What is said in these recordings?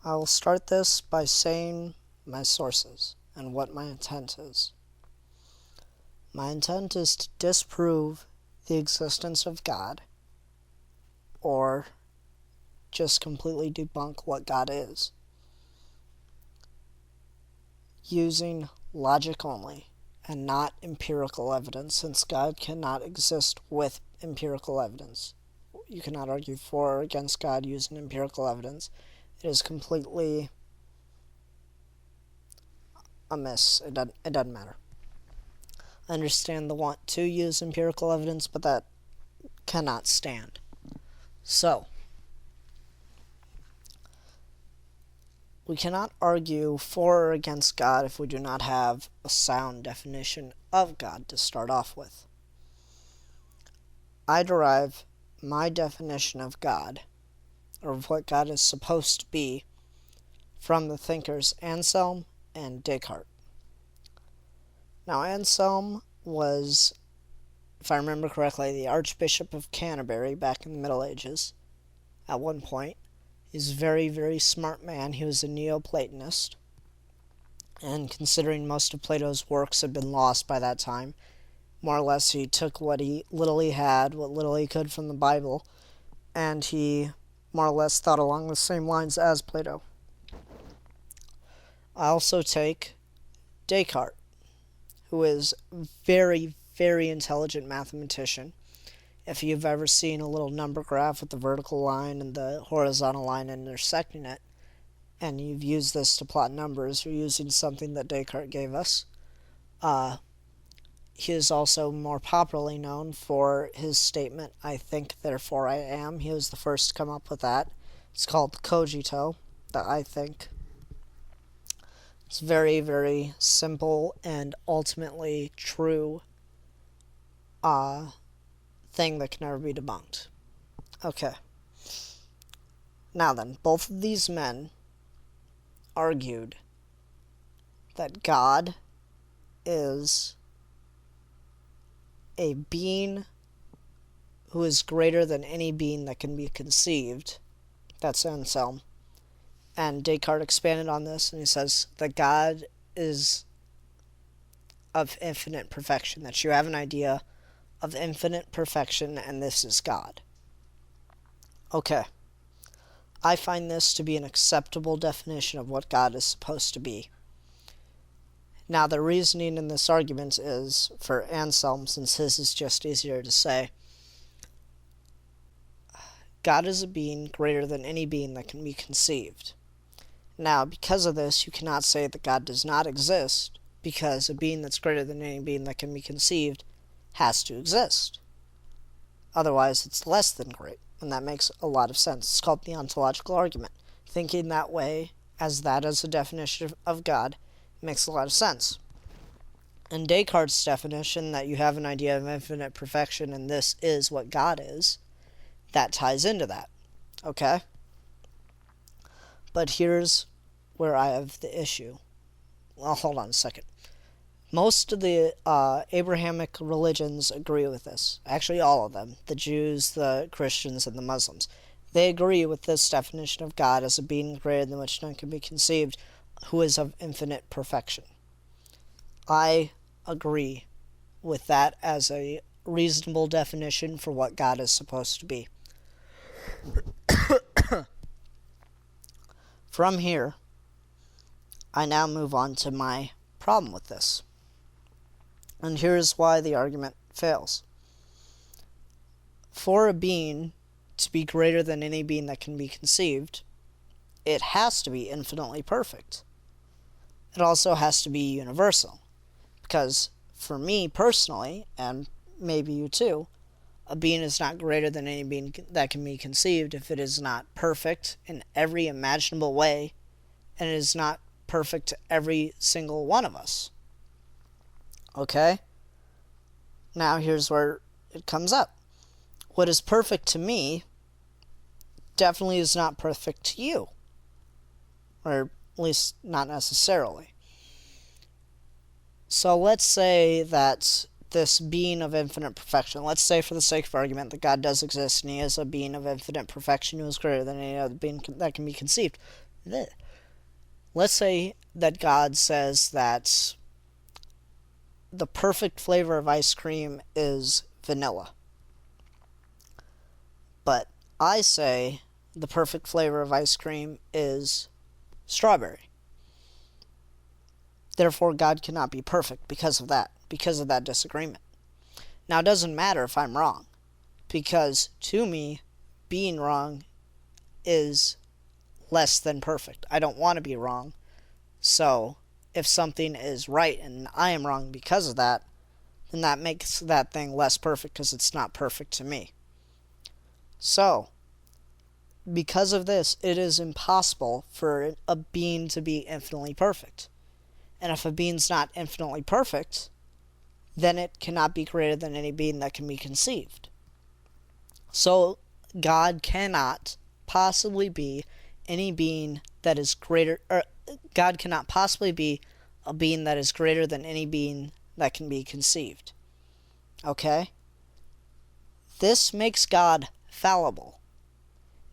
I will start this by saying my sources and what my intent is. My intent is to disprove the existence of God, or just completely debunk what God is, using logic only and not empirical evidence, since God cannot exist with empirical evidence. You cannot argue for or against God using empirical evidence. It is completely amiss. It doesn't matter. I understand the want to use empirical evidence, but that cannot stand. So, we cannot argue for or against God if we do not have a sound definition of God to start off with. I derive my definition of God, or of what God is supposed to be, from the thinkers Anselm and Descartes. Now, Anselm was, if I remember correctly, the Archbishop of Canterbury back in the Middle Ages at one point. He's a very, very smart man. He was a Neoplatonist, and considering most of Plato's works had been lost by that time, more or less he took what little he had, what little he could from the Bible, and he more or less thought along the same lines as Plato. I also take Descartes, who is a very, very intelligent mathematician. If you've ever seen a little number graph with the vertical line and the horizontal line intersecting it, and you've used this to plot numbers, you're using something that Descartes gave us. He is also more popularly known for his statement, "I think, therefore I am." He was the first to come up with that. It's called cogito, the "I think." It's very, very simple and ultimately true thing that can never be debunked. Okay. Now then, both of these men argued that God is a being who is greater than any being that can be conceived. That's Anselm. And Descartes expanded on this, and he says that God is of infinite perfection, that you have an idea of infinite perfection, and this is God. Okay. I find this to be an acceptable definition of what God is supposed to be. Now, the reasoning in this argument is, for Anselm, since his is just easier to say, God is a being greater than any being that can be conceived. Now, because of this, you cannot say that God does not exist, because a being that's greater than any being that can be conceived has to exist. Otherwise, it's less than great, and that makes a lot of sense. It's called the ontological argument. Thinking that way, as that is a definition of God, makes a lot of sense. And Descartes' definition, that you have an idea of infinite perfection and this is what God is, that ties into that. Okay? But here's where I have the issue. Well, hold on a second. Most of the Abrahamic religions agree with this. Actually, all of them. The Jews, the Christians, and the Muslims. They agree with this definition of God as a being greater than which none can be conceived, who is of infinite perfection. I agree with that as a reasonable definition for what God is supposed to be. From here, I now move on to my problem with this. And here's why the argument fails. For a being to be greater than any being that can be conceived, it has to be infinitely perfect. It also has to be universal. Because for me personally, and maybe you too, a being is not greater than any being that can be conceived if it is not perfect in every imaginable way, and it is not perfect to every single one of us. Okay? Now here's where it comes up. What is perfect to me definitely is not perfect to you. Or at least not necessarily. So let's say that this being of infinite perfection, let's say for the sake of argument that God does exist and he is a being of infinite perfection who is greater than any other being that can be conceived. let's say that God says that the perfect flavor of ice cream is vanilla. But I say the perfect flavor of ice cream is strawberry. Therefore, God cannot be perfect because of that disagreement. Now, it doesn't matter if I'm wrong, because to me, being wrong is less than perfect. I don't want to be wrong. So, if something is right and I am wrong because of that, then that makes that thing less perfect because it's not perfect to me. So, because of this, it is impossible for a being to be infinitely perfect. And if a being's not infinitely perfect, then it cannot be greater than any being that can be conceived. So, God cannot possibly be any being that is greater, or God cannot possibly be a being that is greater than any being that can be conceived. Okay? This makes God fallible.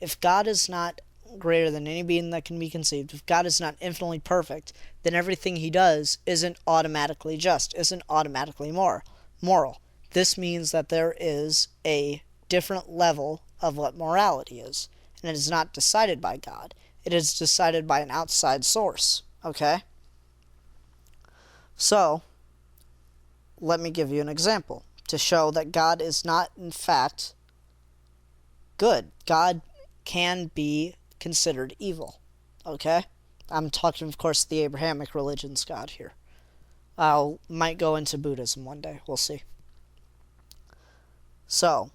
If God is not greater than any being that can be conceived, if God is not infinitely perfect, then everything he does isn't automatically just, isn't automatically moral. This means that there is a different level of what morality is, and it is not decided by God. It is decided by an outside source. Okay? So, let me give you an example to show that God is not, in fact, good. God can be considered evil. Okay? I'm talking, of course, the Abrahamic religion's God here. I might go into Buddhism one day. We'll see. So,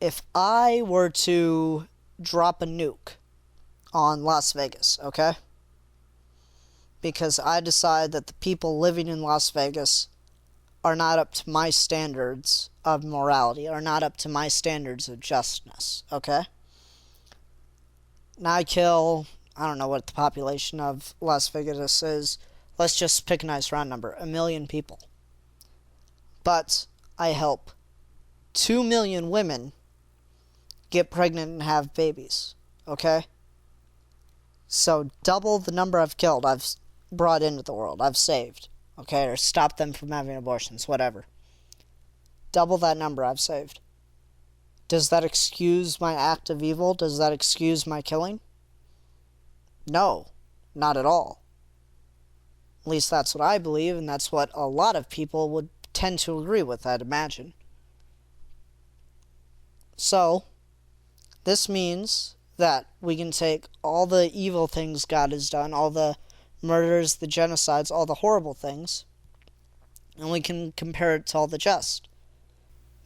if I were to drop a nuke on Las Vegas, okay? Because I decide that the people living in Las Vegas are not up to my standards of morality, are not up to my standards of justness, okay? Now I kill, I don't know what the population of Las Vegas is. Let's just pick a nice round number, 1 million people. But I help 2 million women get pregnant and have babies, okay? So double the number I've killed, I've brought into the world, I've saved, okay? Or stopped them from having abortions, whatever. Double that number I've saved. Does that excuse my act of evil? Does that excuse my killing? No, not at all. At least that's what I believe, and that's what a lot of people would tend to agree with, I'd imagine. So, this means that we can take all the evil things God has done, all the murders, the genocides, all the horrible things, and we can compare it to all the just.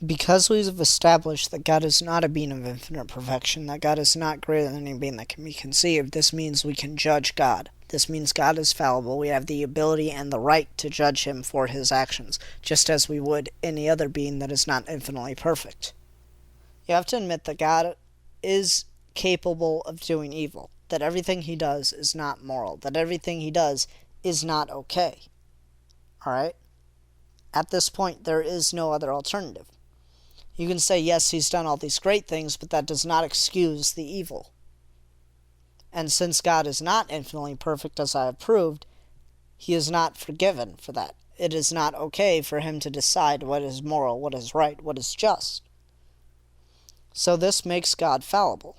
Because we've established that God is not a being of infinite perfection, that God is not greater than any being that can be conceived, this means we can judge God. This means God is fallible. We have the ability and the right to judge him for his actions, just as we would any other being that is not infinitely perfect. You have to admit that God is capable of doing evil, that everything he does is not moral, that everything he does is not okay. Alright? At this point, there is no other alternative. You can say, yes, he's done all these great things, but that does not excuse the evil. And since God is not infinitely perfect, as I have proved, he is not forgiven for that. It is not okay for him to decide what is moral, what is right, what is just. So this makes God fallible.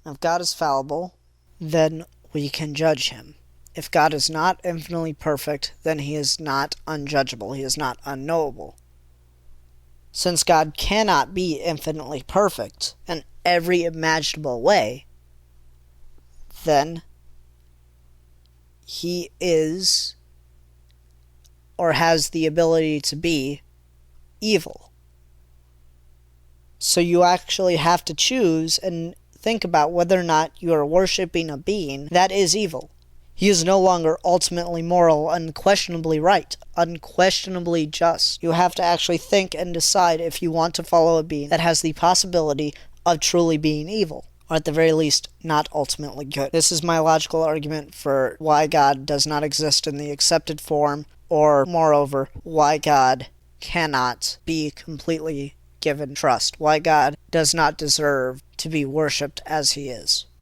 If God is fallible, then we can judge him. If God is not infinitely perfect, then he is not unjudgeable, he is not unknowable. Since God cannot be infinitely perfect in every imaginable way, then he is, or has the ability to be, evil. So you actually have to choose and think about whether or not you are worshiping a being that is evil. He is no longer ultimately moral, unquestionably right, unquestionably just. You have to actually think and decide if you want to follow a being that has the possibility of truly being evil, or at the very least, not ultimately good. This is my logical argument for why God does not exist in the accepted form, or, moreover, why God cannot be completely given trust, why God does not deserve to be worshipped as he is.